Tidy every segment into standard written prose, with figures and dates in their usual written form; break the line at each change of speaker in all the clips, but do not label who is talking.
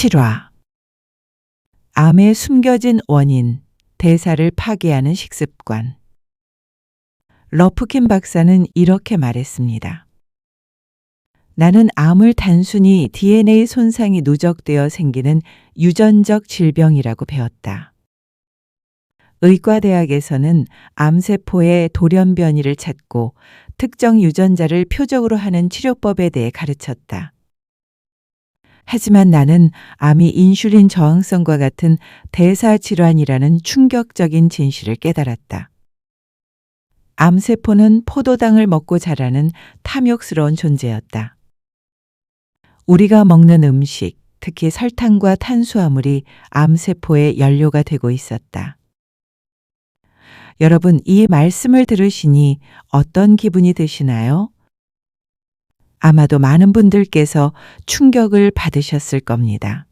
7화 암의 숨겨진 원인, 대사를 파괴하는 식습관. 러프킨 박사는 이렇게 말했습니다. 나는 암을 단순히 DNA 손상이 누적되어 생기는 유전적 질병이라고 배웠다. 의과대학에서는 암세포의 돌연 변이를 찾고 특정 유전자를 표적으로 하는 치료법에 대해 가르쳤다. 하지만 나는 암이 인슐린 저항성과 같은 대사질환이라는 충격적인 진실을 깨달았다. 암세포는 포도당을 먹고 자라는 탐욕스러운 존재였다. 우리가 먹는 음식, 특히 설탕과 탄수화물이 암세포의 연료가 되고 있었다. 여러분, 이 말씀을 들으시니 어떤 기분이 드시나요? 아마도 많은 분들께서 충격을 받으셨을 겁니다.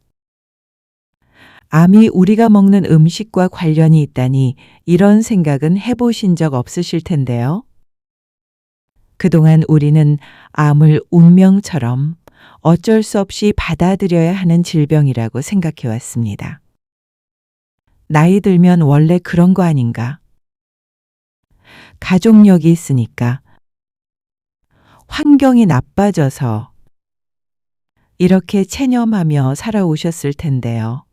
암이 우리가 먹는 음식과 관련이 있다니 이런 생각은 해보신 적 없으실 텐데요. 그동안 우리는 암을 운명처럼 어쩔 수 없이 받아들여야 하는 질병이라고 생각해 왔습니다. 나이 들면 원래 그런 거 아닌가? 가족력이 있으니까, 환경이 나빠져서 이렇게 체념하며 살아오셨을 텐데요.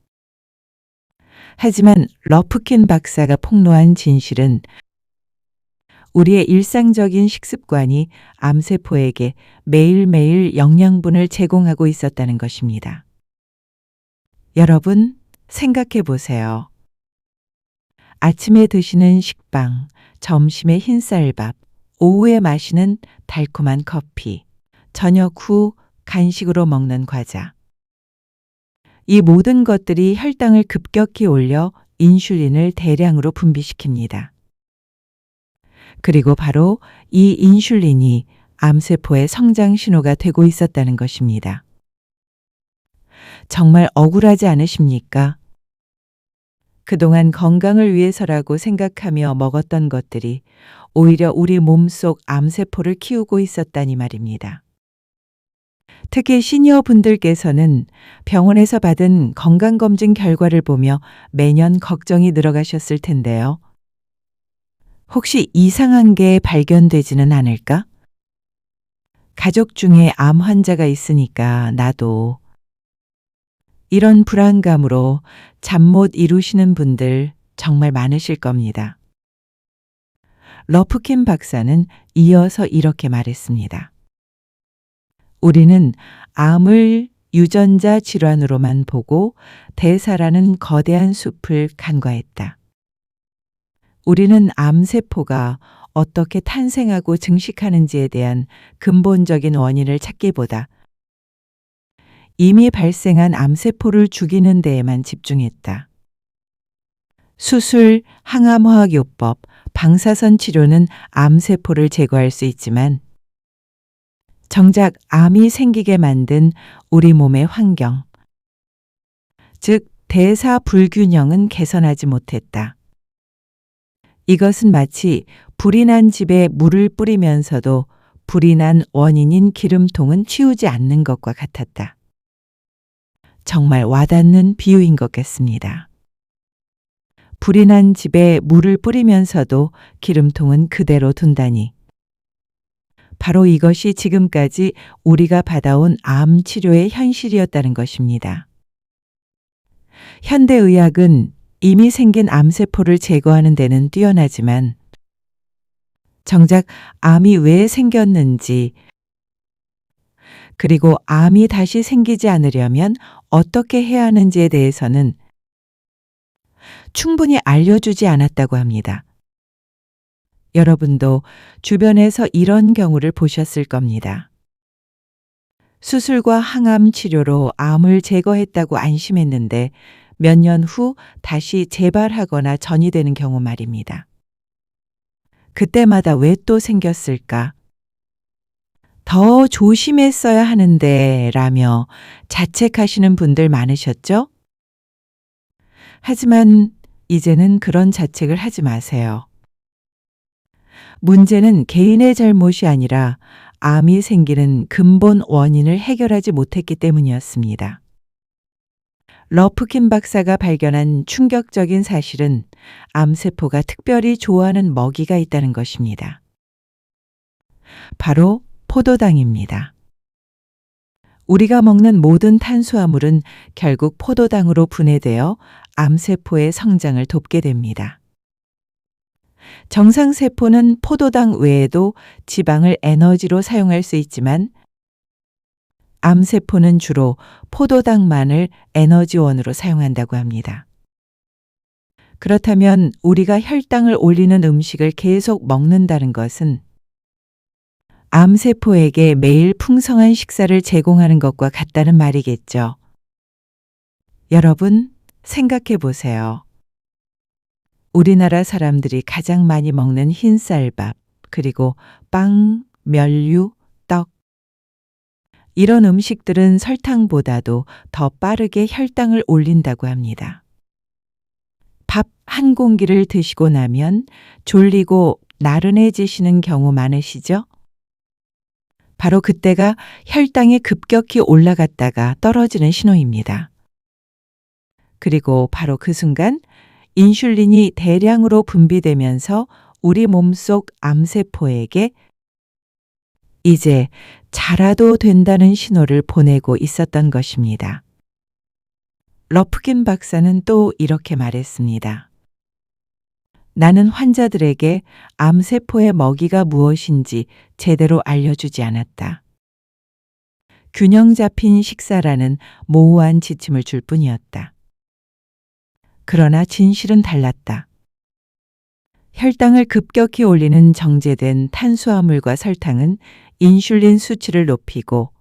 하지만 러프킨 박사가 폭로한 진실은 우리의 일상적인 식습관이 암세포에게 매일매일 영양분을 제공하고 있었다는 것입니다. 여러분, 생각해 보세요. 아침에 드시는 식빵, 점심에 흰쌀밥, 오후에 마시는 달콤한 커피, 저녁 후 간식으로 먹는 과자. 이 모든 것들이 혈당을 급격히 올려 인슐린을 대량으로 분비시킵니다. 그리고 바로 이 인슐린이 암세포의 성장 신호가 되고 있었다는 것입니다. 정말 억울하지 않으십니까? 그동안 건강을 위해서라고 생각하며 먹었던 것들이 오히려 우리 몸속 암세포를 키우고 있었다니 말입니다. 특히 시니어 분들께서는 병원에서 받은 건강검진 결과를 보며 매년 걱정이 늘어가셨을 텐데요. 혹시 이상한 게 발견되지는 않을까? 가족 중에 암 환자가 있으니까 나도. 이런 불안감으로 잠 못 이루시는 분들 정말 많으실 겁니다. 러프킨 박사는 이어서 이렇게 말했습니다. 우리는 암을 유전자 질환으로만 보고 대사라는 거대한 숲을 간과했다. 우리는 암세포가 어떻게 탄생하고 증식하는지에 대한 근본적인 원인을 찾기보다 이미 발생한 암세포를 죽이는 데에만 집중했다. 수술, 항암화학요법, 방사선 치료는 암세포를 제거할 수 있지만 정작 암이 생기게 만든 우리 몸의 환경, 즉 대사 불균형은 개선하지 못했다. 이것은 마치 불이 난 집에 물을 뿌리면서도 불이 난 원인인 기름통은 치우지 않는 것과 같았다. 정말 와닿는 비유인 것 같습니다. 불이 난 집에 물을 뿌리면서도 기름통은 그대로 둔다니. 바로 이것이 지금까지 우리가 받아온 암 치료의 현실이었다는 것입니다. 현대의학은 이미 생긴 암세포를 제거하는 데는 뛰어나지만 정작 암이 왜 생겼는지, 그리고 암이 다시 생기지 않으려면 어떻게 해야 하는지에 대해서는 충분히 알려주지 않았다고 합니다. 여러분도 주변에서 이런 경우를 보셨을 겁니다. 수술과 항암 치료로 암을 제거했다고 안심했는데 몇 년 후 다시 재발하거나 전이되는 경우 말입니다. 그때마다 왜 또 생겼을까? 더 조심했어야 하는데 라며 자책하시는 분들 많으셨죠? 하지만 이제는 그런 자책을 하지 마세요. 문제는 개인의 잘못이 아니라 암이 생기는 근본 원인을 해결하지 못했기 때문이었습니다. 러프킨 박사가 발견한 충격적인 사실은 암세포가 특별히 좋아하는 먹이가 있다는 것입니다. 바로 포도당입니다. 우리가 먹는 모든 탄수화물은 결국 포도당으로 분해되어 암세포의 성장을 돕게 됩니다. 정상세포는 포도당 외에도 지방을 에너지로 사용할 수 있지만 암세포는 주로 포도당만을 에너지원으로 사용한다고 합니다. 그렇다면 우리가 혈당을 올리는 음식을 계속 먹는다는 것은 암세포에게 매일 풍성한 식사를 제공하는 것과 같다는 말이겠죠. 여러분, 생각해 보세요. 우리나라 사람들이 가장 많이 먹는 흰쌀밥, 그리고 빵, 면류, 떡. 이런 음식들은 설탕보다도 더 빠르게 혈당을 올린다고 합니다. 밥 한 공기를 드시고 나면 졸리고 나른해지시는 경우 많으시죠? 바로 그때가 혈당이 급격히 올라갔다가 떨어지는 신호입니다. 그리고 바로 그 순간 인슐린이 대량으로 분비되면서 우리 몸속 암세포에게 이제 자라도 된다는 신호를 보내고 있었던 것입니다. 러프킨 박사는 또 이렇게 말했습니다. 나는 환자들에게 암세포의 먹이가 무엇인지 제대로 알려주지 않았다. 균형 잡힌 식사라는 모호한 지침을 줄 뿐이었다. 그러나 진실은 달랐다. 혈당을 급격히 올리는 정제된 탄수화물과 설탕은 인슐린 수치를 높이고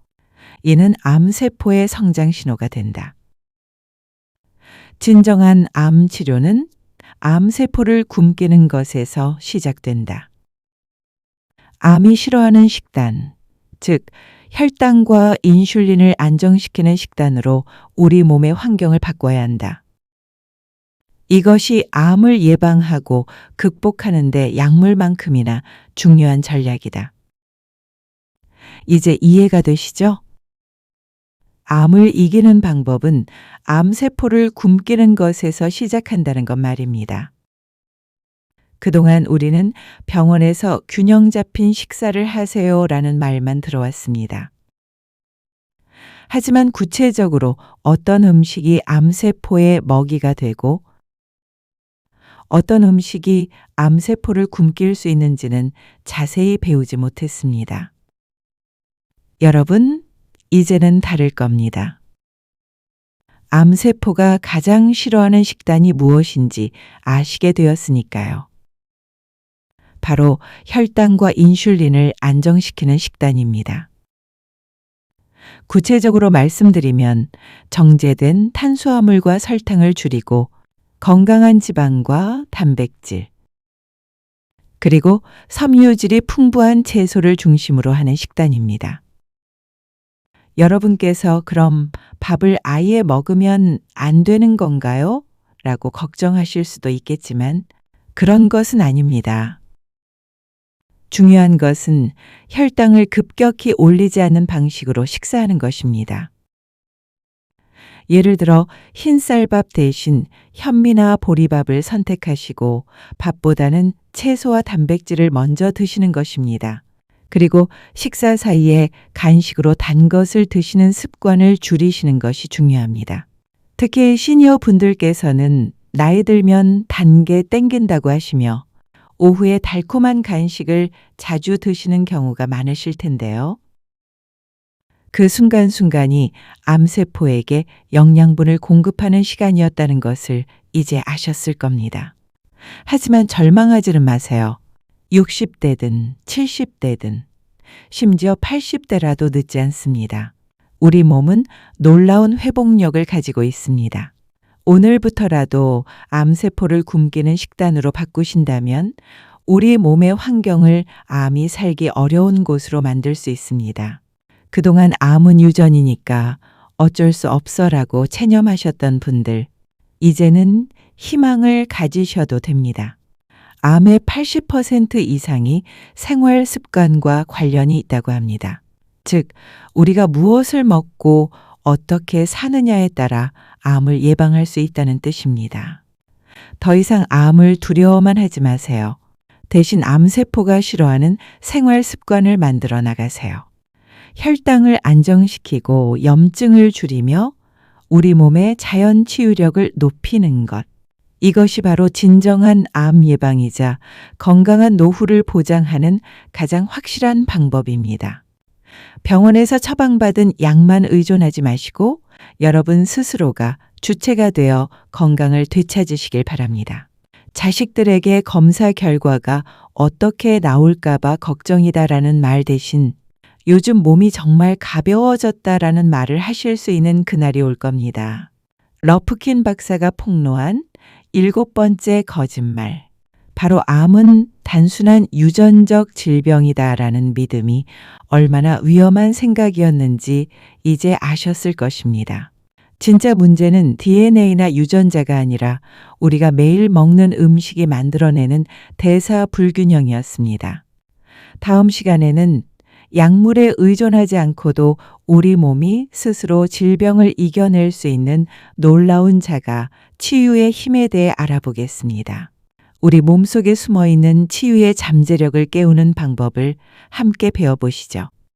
이는 암세포의 성장 신호가 된다. 진정한 암 치료는 암세포를 굶기는 것에서 시작된다. 암이 싫어하는 식단, 즉 혈당과 인슐린을 안정시키는 식단으로 우리 몸의 환경을 바꿔야 한다. 이것이 암을 예방하고 극복하는 데 약물만큼이나 중요한 전략이다. 이제 이해가 되시죠? 암을 이기는 방법은 암세포를 굶기는 것에서 시작한다는 것 말입니다. 그동안 우리는 병원에서 균형 잡힌 식사를 하세요라는 말만 들어왔습니다. 하지만 구체적으로 어떤 음식이 암세포의 먹이가 되고 어떤 음식이 암세포를 굶길 수 있는지는 자세히 배우지 못했습니다. 여러분, 이제는 다를 겁니다. 암세포가 가장 싫어하는 식단이 무엇인지 아시게 되었으니까요. 바로 혈당과 인슐린을 안정시키는 식단입니다. 구체적으로 말씀드리면 정제된 탄수화물과 설탕을 줄이고 건강한 지방과 단백질, 그리고 섬유질이 풍부한 채소를 중심으로 하는 식단입니다. 여러분께서 그럼 밥을 아예 먹으면 안 되는 건가요? 라고 걱정하실 수도 있겠지만 그런 것은 아닙니다. 중요한 것은 혈당을 급격히 올리지 않는 방식으로 식사하는 것입니다. 예를 들어 흰쌀밥 대신 현미나 보리밥을 선택하시고 밥보다는 채소와 단백질을 먼저 드시는 것입니다. 그리고 식사 사이에 간식으로 단 것을 드시는 습관을 줄이시는 것이 중요합니다. 특히 시니어 분들께서는 나이 들면 단 게 땡긴다고 하시며 오후에 달콤한 간식을 자주 드시는 경우가 많으실 텐데요. 그 순간순간이 암세포에게 영양분을 공급하는 시간이었다는 것을 이제 아셨을 겁니다. 하지만 절망하지는 마세요. 60대든 70대든 심지어 80대라도 늦지 않습니다. 우리 몸은 놀라운 회복력을 가지고 있습니다. 오늘부터라도 암세포를 굶기는 식단으로 바꾸신다면 우리 몸의 환경을 암이 살기 어려운 곳으로 만들 수 있습니다. 그동안 암은 유전이니까 어쩔 수 없어라고 체념하셨던 분들, 이제는 희망을 가지셔도 됩니다. 암의 80% 이상이 생활 습관과 관련이 있다고 합니다. 즉, 우리가 무엇을 먹고 어떻게 사느냐에 따라 암을 예방할 수 있다는 뜻입니다. 더 이상 암을 두려워만 하지 마세요. 대신 암세포가 싫어하는 생활 습관을 만들어 나가세요. 혈당을 안정시키고 염증을 줄이며 우리 몸의 자연 치유력을 높이는 것. 이것이 바로 진정한 암 예방이자 건강한 노후를 보장하는 가장 확실한 방법입니다. 병원에서 처방받은 약만 의존하지 마시고 여러분 스스로가 주체가 되어 건강을 되찾으시길 바랍니다. 자식들에게 검사 결과가 어떻게 나올까봐 걱정이다라는 말 대신 요즘 몸이 정말 가벼워졌다라는 말을 하실 수 있는 그날이 올 겁니다. 러프킨 박사가 폭로한 7번째 거짓말. 바로 암은 단순한 유전적 질병이다라는 믿음이 얼마나 위험한 생각이었는지 이제 아셨을 것입니다. 진짜 문제는 DNA나 유전자가 아니라 우리가 매일 먹는 음식이 만들어내는 대사 불균형이었습니다. 다음 시간에는 약물에 의존하지 않고도 우리 몸이 스스로 질병을 이겨낼 수 있는 놀라운 자가 치유의 힘에 대해 알아보겠습니다. 우리 몸속에 숨어 있는 치유의 잠재력을 깨우는 방법을 함께 배워보시죠.